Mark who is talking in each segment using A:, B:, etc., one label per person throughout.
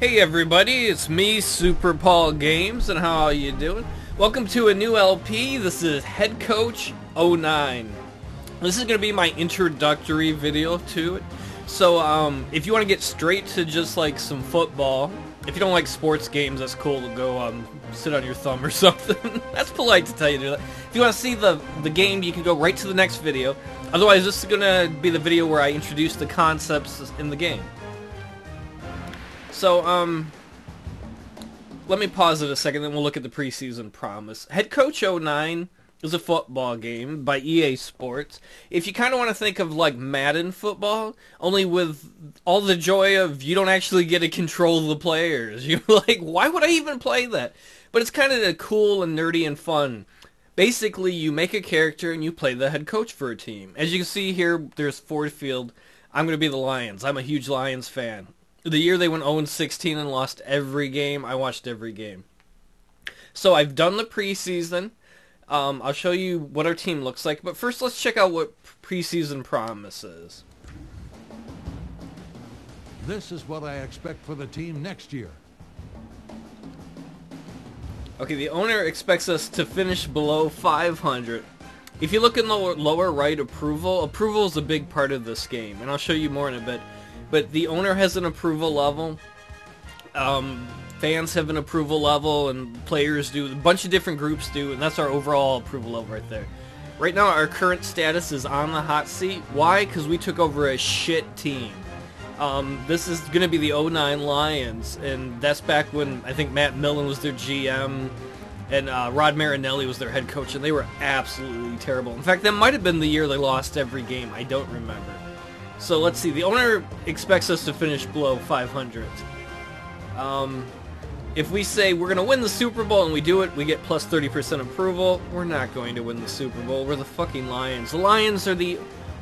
A: Hey everybody, it's me, Super Paul Games, and how are you doing? Welcome to a new LP. This is Head Coach 09. This is going to be my introductory video to it. So, if you want to get straight to just like some football, if you don't like sports games, that's cool to go sit on your thumb or something. That's polite to tell you to do that. If you want to see the game, you can go right to the next video. Otherwise, this is going to be the video where I introduce the concepts in the game. So, let me pause it a second, then we'll look at the Preseason Promise. Head Coach 09 is a football game by EA Sports. If you kind of want to think of like Madden football, only with all the joy of you don't actually get to control the players. You're like, why would I even play that? But it's kind of cool and nerdy and fun. Basically, you make a character and you play the head coach for a team. As you can see here, there's Ford Field. I'm going to be the Lions. I'm a huge Lions fan. The year they went 0-16 and lost every game, I watched every game. So I've done the preseason. I'll show you what our team looks like. But first, let's check out what Preseason Promises.
B: This is what I expect for the team next year.
A: Okay, the owner expects us to finish below 500. If you look in the lower right, approval is a big part of this game. And I'll show you more in a bit. But the owner has an approval level, fans have an approval level, and players do, a bunch of different groups do, and that's our overall approval level right there. Right now our current status is on the hot seat. Why? Because we took over a shit team. This is going to be the 09 Lions, and that's back when I think Matt Millen was their GM, and Rod Marinelli was their head coach, and they were absolutely terrible. In fact, that might have been the year they lost every game. I don't remember. So let's see, the owner expects us to finish below 500. If we say we're going to win the Super Bowl and we do it, we get plus 30% approval. We're not going to win the Super Bowl. We're the fucking Lions. The Lions are the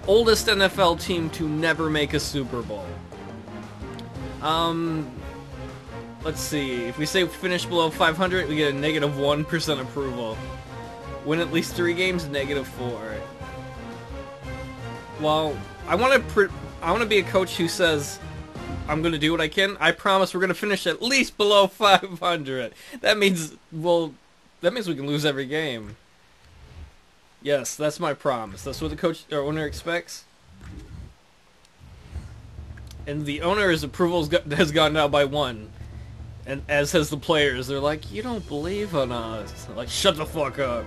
A: oldest NFL team to never make a Super Bowl. Let's see, if we say finish below 500, we get a negative 1% approval. Win at least 3 games, negative 4. Well, I want to be a coach who says, I'm going to do what I can. I promise we're going to finish at least below 500. That means we can lose every game. Yes, that's my promise. That's what the coach or owner expects. And the owner's approval has gone down by 1. And as has the players. They're like, you don't believe in us. Like, shut the fuck up.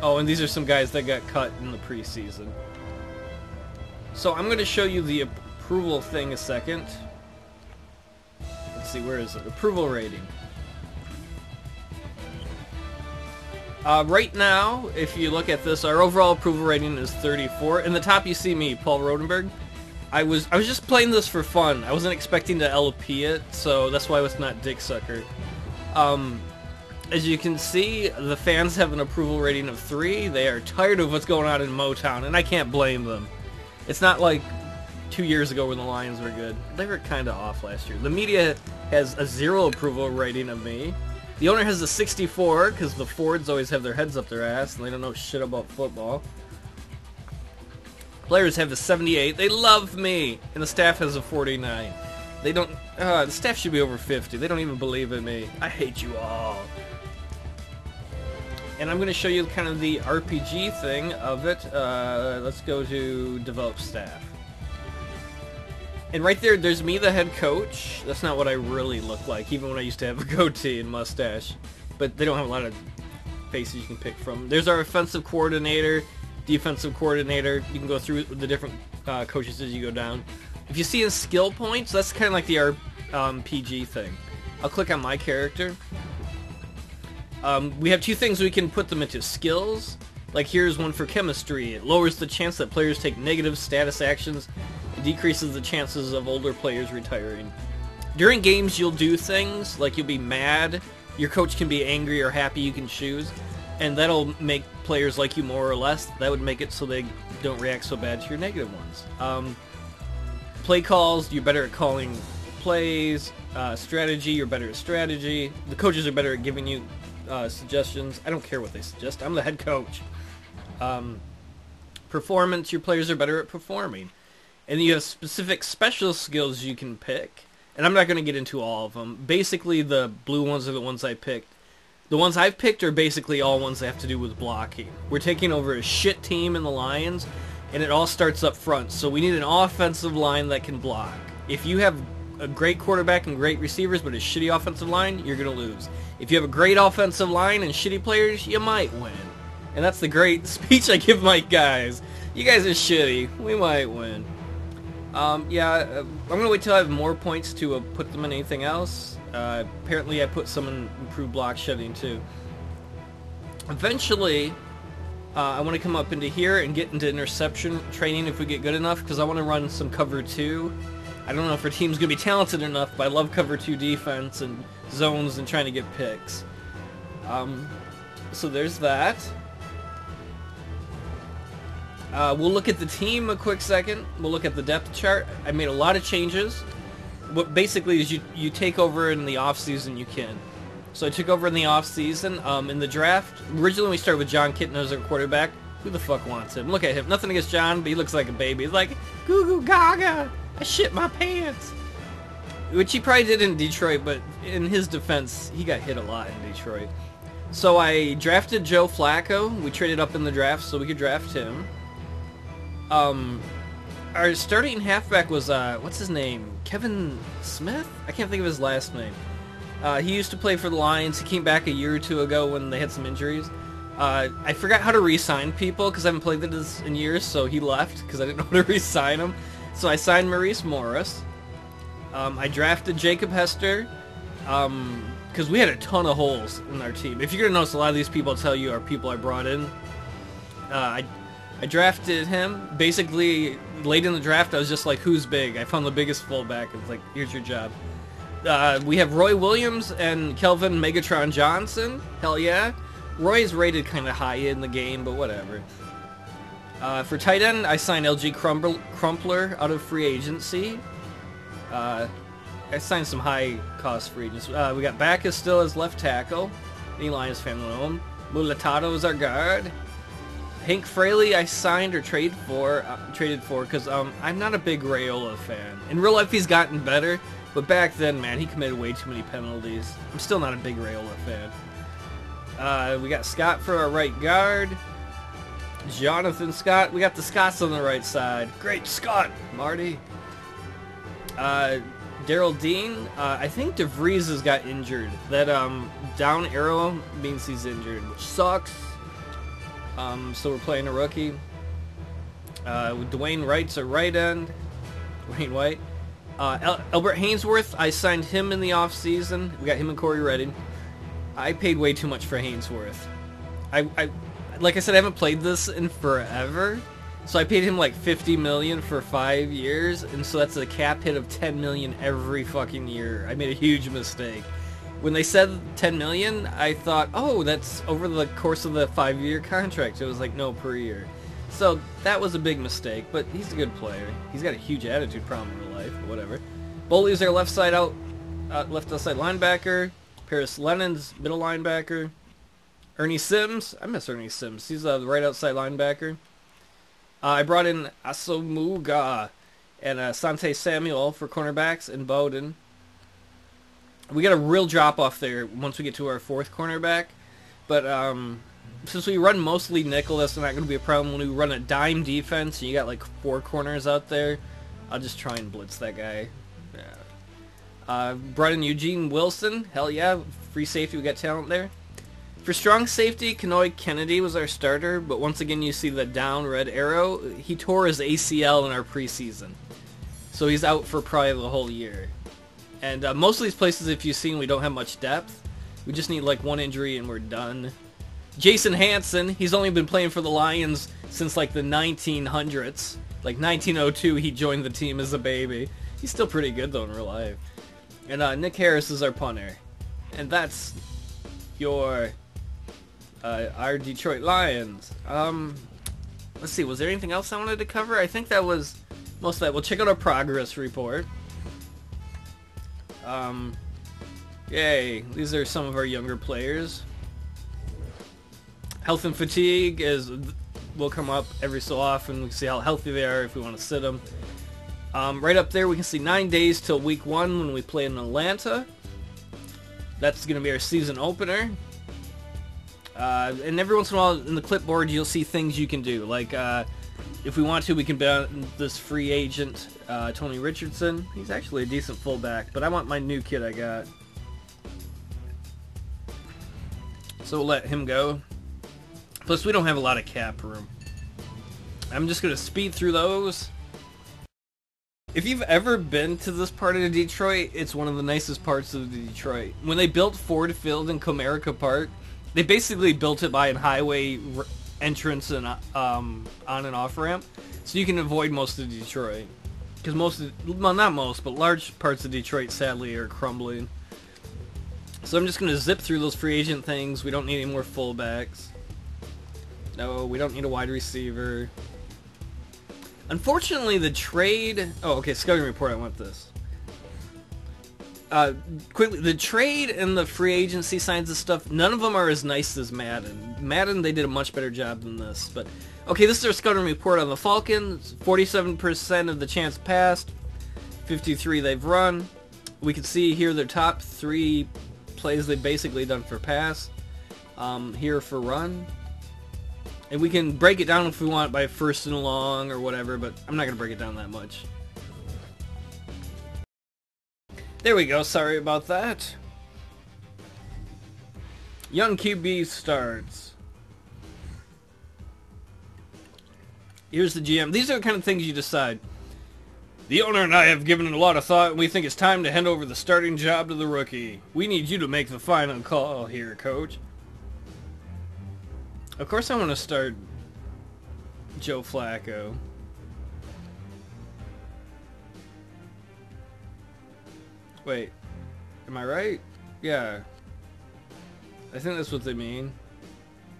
A: Oh, and these are some guys that got cut in the preseason. So I'm going to show you the approval thing a second. Let's see, where is it? Approval rating. Right now, if you look at this, our overall approval rating is 34. In the top, you see me, Paul Rodenberg. I was just playing this for fun. I wasn't expecting to LP it, so that's why I was not Dick Sucker. As you can see, the fans have an approval rating of 3. They are tired of what's going on in Motown, and I can't blame them. It's not like 2 years ago when the Lions were good. They were kind of off last year. The media has a 0 approval rating of me. The owner has a 64, because the Fords always have their heads up their ass, and they don't know shit about football. Players have a 78. They love me. And the staff has a 49. They don't... the staff should be over 50. They don't even believe in me. I hate you all. And I'm going to show you kind of the RPG thing of it. Let's go to Develop Staff. And right there, there's me, the head coach. That's not what I really look like, even when I used to have a goatee and mustache. But they don't have a lot of faces you can pick from. There's our offensive coordinator, defensive coordinator. You can go through the different coaches as you go down. If you see in skill points, that's kind of like the RPG thing. I'll click on my character. We have 2 things we can put them into. Skills, like here's one for chemistry. It lowers the chance that players take negative status actions. It decreases the chances of older players retiring. During games, you'll do things, like you'll be mad. Your coach can be angry or happy, you can choose. And that'll make players like you more or less. That would make it so they don't react so bad to your negative ones. Play calls, you're better at calling plays. Strategy, you're better at strategy. The coaches are better at giving you suggestions. I don't care what they suggest. I'm the head coach. Performance, your players are better at performing. And you have specific special skills you can pick. And I'm not going to get into all of them. Basically, the blue ones are the ones I picked. The ones I've picked are basically all ones that have to do with blocking. We're taking over a shit team in the Lions, and it all starts up front. So we need an offensive line that can block. If you have a great quarterback and great receivers, but a shitty offensive line, you're going to lose. If you have a great offensive line and shitty players, you might win. And that's the great speech I give my guys. You guys are shitty. We might win. I'm going to wait till I have more points to put them in anything else. Apparently I put some in improved block shedding too. Eventually, I want to come up into here and get into interception training if we get good enough, because I want to run some cover 2. I don't know if our team's going to be talented enough, but I love cover 2 defense and zones and trying to get picks. So there's that. We'll look at the team a quick second. We'll look at the depth chart. I made a lot of changes. What basically is you take over in the off-season you can. So I took over in the off-season. In the draft, originally we started with John Kitna as our quarterback. Who the fuck wants him? Look at him. Nothing against John, but he looks like a baby. He's like, goo goo gaga, I shit my pants. Which he probably did in Detroit, but in his defense, he got hit a lot in Detroit. So I drafted Joe Flacco. We traded up in the draft so we could draft him. Our starting halfback was, what's his name? Kevin Smith? I can't think of his last name. He used to play for the Lions. He came back a year or two ago when they had some injuries. I forgot how to re-sign people because I haven't played this in years, so he left because I didn't know how to re-sign him. So I signed Maurice Morris. I drafted Jacob Hester because we had a ton of holes in our team. If you're going to notice, a lot of these people I'll tell you are people I brought in. I drafted him. Basically, late in the draft, I was just like, who's big? I found the biggest fullback. It's like, here's your job. We have Roy Williams and Kelvin Megatron Johnson. Hell yeah. Roy's rated kind of high in the game, but whatever. For tight end, I signed LG Crumpler out of free agency. I signed some high-cost free agents. We got Backus still as left tackle. Any Lions fan will know him. Mulatado is our guard. Hank Fraley I signed or traded for because I'm not a big Raiola fan. In real life he's gotten better, but back then, man, he committed way too many penalties. I'm still not a big Raiola fan. We got Scott for our right guard. Jonathan Scott. We got the Scotts on the right side. Great Scott, Marty. Daryl Dean. I think DeVries has got injured. That down arrow means he's injured, which sucks. So we're playing a rookie. With Dwayne Wright's a right end. Dwayne White. Albert Hainsworth, I signed him in the offseason. We got him and Corey Redding. I paid way too much for Hainsworth. Like I said, I haven't played this in forever. So I paid him like $50 million for 5 years, and so that's a cap hit of $10 million every fucking year. I made a huge mistake. When they said $10 million, I thought, oh, that's over the course of the 5-year contract. It was like, no, per year. So that was a big mistake, but he's a good player. He's got a huge attitude problem in real life, but whatever. Boley's our left outside linebacker. Paris Lennon's middle linebacker. Ernie Sims, I miss Ernie Sims. He's the right outside linebacker. I brought in Asomuga and Sante Samuel for cornerbacks and Bowden. We got a real drop off there once we get to our fourth cornerback, but since we run mostly nickel, that's not going to be a problem. When we run a dime defense and you got like 4 corners out there, I'll just try and blitz that guy. Yeah. Brought in Eugene Wilson. Hell yeah, free safety. We got talent there. For strong safety, Kenoy Kennedy was our starter, but once again you see the down red arrow. He tore his ACL in our preseason, so he's out for probably the whole year. And most of these places, if you've seen, we don't have much depth. We just need like 1 injury and we're done. Jason Hanson, he's only been playing for the Lions since like the 1900s. Like 1902, he joined the team as a baby. He's still pretty good though in real life. And Nick Harris is our punter. And that's your our Detroit Lions. Let's see, was there anything else I wanted to cover? I think that was most of that. We'll check out our progress report. Yay, these are some of our younger players. Health and fatigue will come up every so often. We can see how healthy they are if we want to sit them. Right up there, we can see 9 days till week 1 when we play in Atlanta. That's going to be our season opener. And every once in a while in the clipboard, you'll see things you can do. Like, if we want to, we can bet on this free agent, Tony Richardson. He's actually a decent fullback, but I want my new kid I got. So we'll let him go. Plus, we don't have a lot of cap room. I'm just going to speed through those. If you've ever been to this part of Detroit, it's one of the nicest parts of Detroit. When they built Ford Field in Comerica Park, they basically built it by a highway entrance and on and off ramp, so you can avoid most of Detroit. Because well, not most, but large parts of Detroit sadly are crumbling. So I'm just going to zip through those free agent things. We don't need any more fullbacks. No, we don't need a wide receiver. Unfortunately, the trade... Oh, okay, scouting report, I want this. Quickly, the trade and the free agency signs and stuff, none of them are as nice as Madden. Madden, they did a much better job than this. But okay, this is our scouting report on the Falcons. 47% of the chance passed. 53 they've run. We can see here their top 3 plays they've basically done for pass. Here for run. And we can break it down if we want by first and long or whatever, but I'm not going to break it down that much. There we go, sorry about that. Young QB starts. Here's the GM. These are the kind of things you decide. The owner and I have given it a lot of thought, and we think it's time to hand over the starting job to the rookie. We need you to make the final call here, coach. Of course I want to start Joe Flacco. Wait, am I right? Yeah. I think that's what they mean.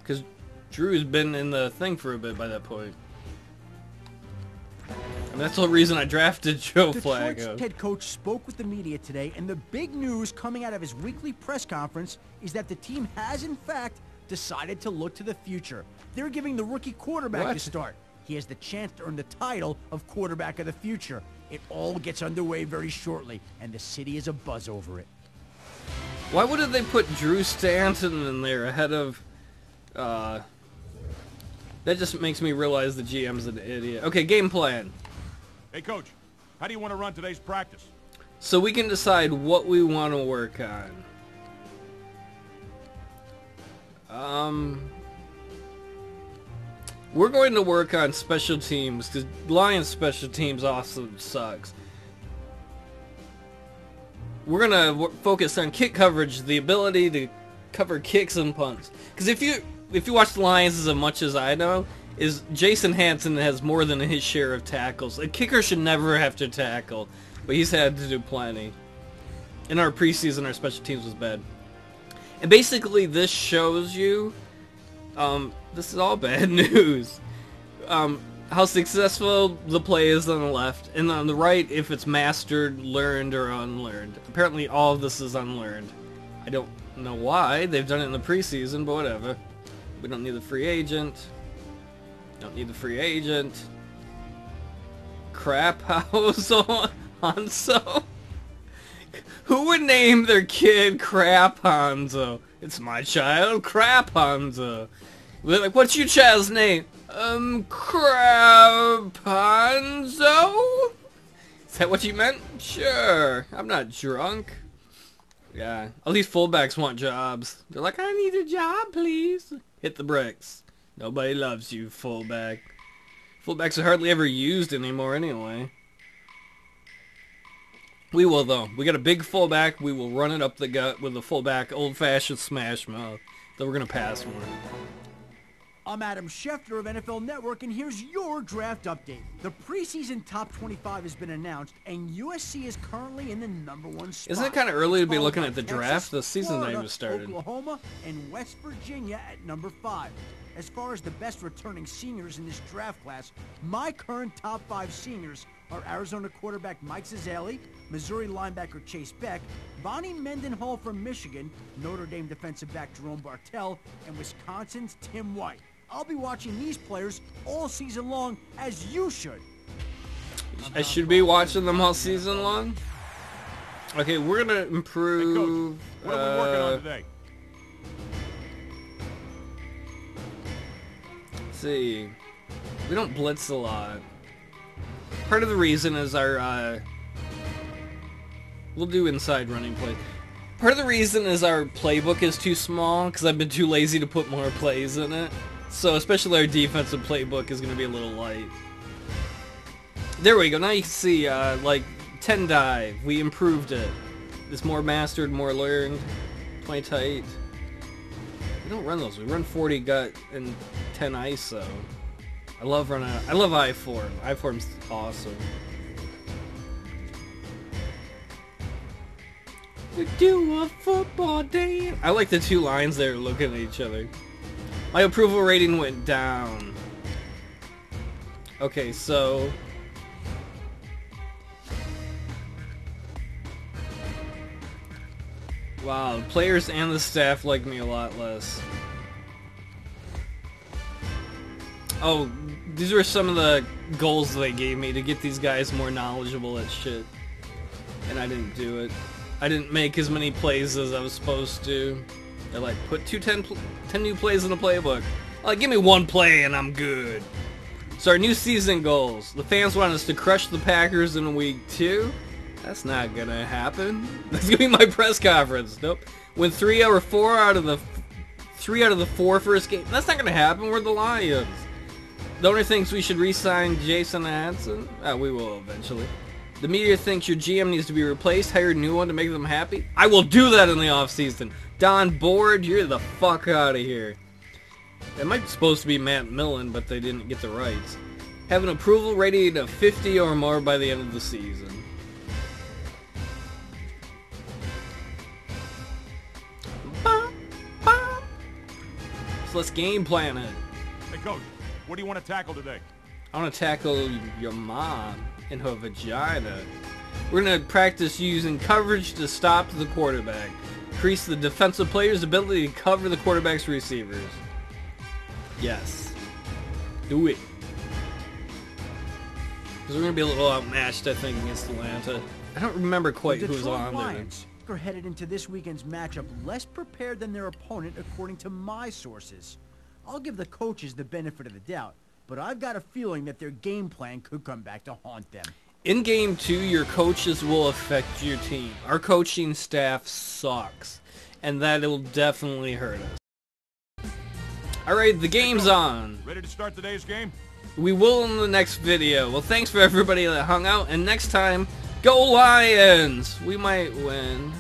A: Because Drew's been in the thing for a bit by that point. And that's the reason I drafted Joe Flacco.
C: Detroit's head coach spoke with the media today, and the big news coming out of his weekly press conference is that the team has, in fact, decided to look to the future. They're giving the rookie quarterback a start. He has the chance to earn the title of quarterback of the future. It all gets underway very shortly, and the city is abuzz over it.
A: Why wouldn't they put Drew Stanton in there ahead of... That just makes me realize the GM's an idiot. Okay, game plan.
D: Hey, Coach, how do you want to run today's practice?
A: So we can decide what we want to work on. We're going to work on special teams, because Lions special teams also sucks. We're going to focus on kick coverage, the ability to cover kicks and punts. Because if you watch the Lions as much as I know, is Jason Hansen has more than his share of tackles. A kicker should never have to tackle, but he's had to do plenty. In our preseason, our special teams was bad. And basically, this shows you, this is all bad news, how successful the play is on the left, and on the right, if it's mastered, learned, or unlearned. Apparently, all of this is unlearned. I don't know why. They've done it in the preseason, but whatever. We don't need the free agent. Don't need the free agent. Crap house Hanzo. Who would name their kid Crap Hanzo? It's my child, Crap Hanzo. They're like, what's your child's name? Crap Hanzo? Is that what you meant? Sure. I'm not drunk. Yeah. All these fullbacks want jobs. They're like, I need a job, please. Hit the bricks. Nobody loves you, fullback. Fullbacks are hardly ever used anymore anyway. We will, though. We got a big fullback. We will run it up the gut with a fullback, old-fashioned smash mouth. Though we're going to pass one.
C: I'm Adam Schefter of NFL Network, and here's your draft update. The preseason top 25 has been announced, and USC is currently in the #1 spot.
A: Isn't it kind of early to be looking at the
C: Texas,
A: draft? The season's not
C: Florida,
A: even started.
C: Oklahoma, and West Virginia at number 5. As far as the best returning seniors in this draft class, my current top 5 seniors are Arizona quarterback Mike Zazali, Missouri linebacker Chase Beck, Bonnie Mendenhall from Michigan, Notre Dame defensive back Jerome Bartell, and Wisconsin's Tim White. I'll be watching these players all season long, as you should.
A: I should be watching them all season long. Okay, we're gonna improve.
D: Hey, Coach, what are we working on today?
A: Let's see, we don't blitz a lot. Part of the reason is our we'll do inside running plays. Part of the reason is our playbook is too small because I've been too lazy to put more plays in it. So especially our defensive playbook is going to be a little light. There we go. Now you can see like 10 dive. We improved it. It's more mastered, more learned. 20 tight. We don't run those. We run 40 gut and 10 ISO. I love running. I love I-form. I-form's awesome. We do a football day. I like the two lines there looking at each other. My approval rating went down. Okay, so wow, the players and the staff like me a lot less. Oh, these were some of the goals they gave me to get these guys more knowledgeable at shit. And I didn't do it. I didn't make as many plays as I was supposed to. They're like, put 10 new plays in the playbook. Like, give me one play and I'm good. So our new season goals. The fans want us to crush the Packers in week 2. That's not gonna happen. That's gonna be my press conference. Nope. Win 3 or 4 out of the 4 first game. That's not gonna happen. We're the Lions. The owner thinks we should re-sign Jason Hansen. We will eventually. The media thinks your GM needs to be replaced. Hire a new one to make them happy. I will do that in the offseason. Don Board, you're the fuck out of here. It might be supposed to be Matt Millen, but they didn't get the rights. Have an approval rating of 50 or more by the end of the season. So let's game plan it.
D: Hey, Coach, what do you want to tackle today?
A: I want to tackle your mom in her vagina. We're going to practice using coverage to stop the quarterback. Increase the defensive player's ability to cover the quarterback's receivers. Yes. Do it. Because we're going to be a little outmatched, I think, against Atlanta. I don't remember quite who was on there.
C: Lions are headed into this weekend's matchup less prepared than their opponent, according to my sources. I'll give the coaches the benefit of the doubt, but I've got a feeling that their game plan could come back to haunt them.
A: In Game 2, your coaches will affect your team. Our coaching staff sucks, and that'll definitely hurt us. Alright, the game's on.
D: Ready to start today's game?
A: We will in the next video. Well, thanks for everybody that hung out, and next time, go Lions! We might win.